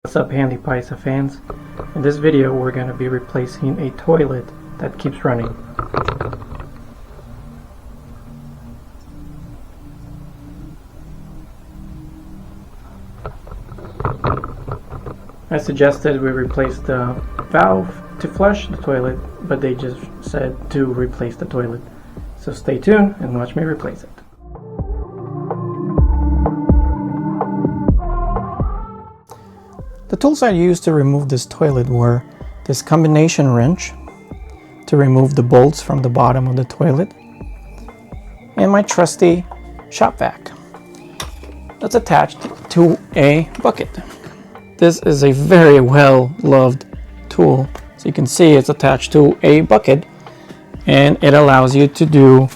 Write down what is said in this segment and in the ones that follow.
What's up, Handy Paisa fans? In this video we're going to be replacing a toilet that keeps running. I suggested we replace the valve to flush the toilet, but they just said to replace the toilet. So stay tuned and watch me replace it. The tools I used to remove this toilet were this combination wrench to remove the bolts from the bottom of the toilet, and my trusty shop vac that's attached to a bucket. This is a very well loved tool. So you can see it's attached to a bucket, and it allows you to do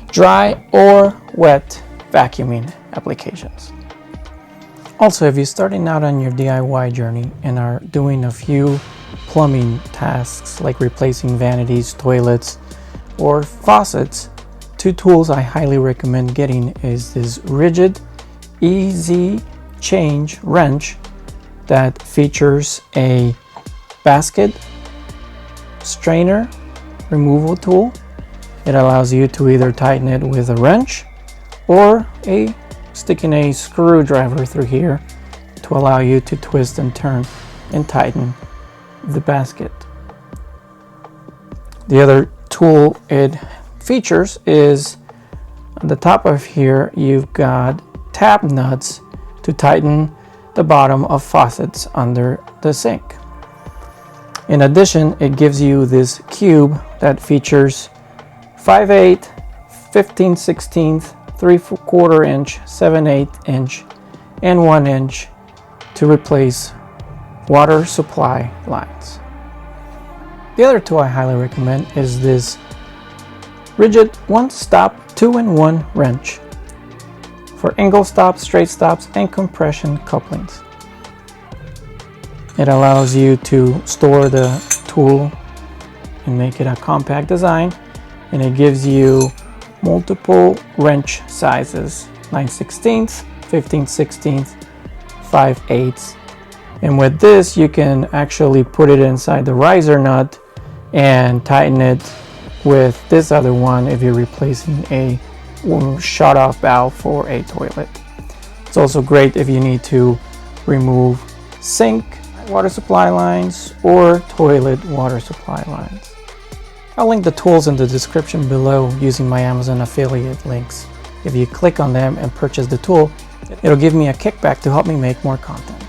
dry or wet vacuuming applications. Also, if you're starting out on your DIY journey and are doing a few plumbing tasks like replacing vanities, toilets, or faucets, two tools I highly recommend getting is this rigid, easy change wrench that features a basket strainer removal tool. It allows you to either tighten it with a wrench or sticking a screwdriver through here to allow you to twist and turn and tighten the basket. The other tool it features is on the top of here. You've got tab nuts to tighten the bottom of faucets under the sink. In addition, it gives you this cube that features 5/8, 15/16, 3/4 inch, 7/8 inch, and 1 inch to replace water supply lines. The other tool I highly recommend is this rigid one-stop 2-in-1 wrench for angle stops, straight stops, and compression couplings. It allows you to store the tool and make it a compact design, and it gives you multiple wrench sizes: 9/16, 15/16, 5/8. And with this you can actually put it inside the riser nut and tighten it with this other one if you're replacing a shut-off valve for a toilet. It's also great if you need to remove sink water supply lines or toilet water supply lines. I'll link the tools in the description below using my Amazon affiliate links. If you click on them and purchase the tool, it'll give me a kickback to help me make more content.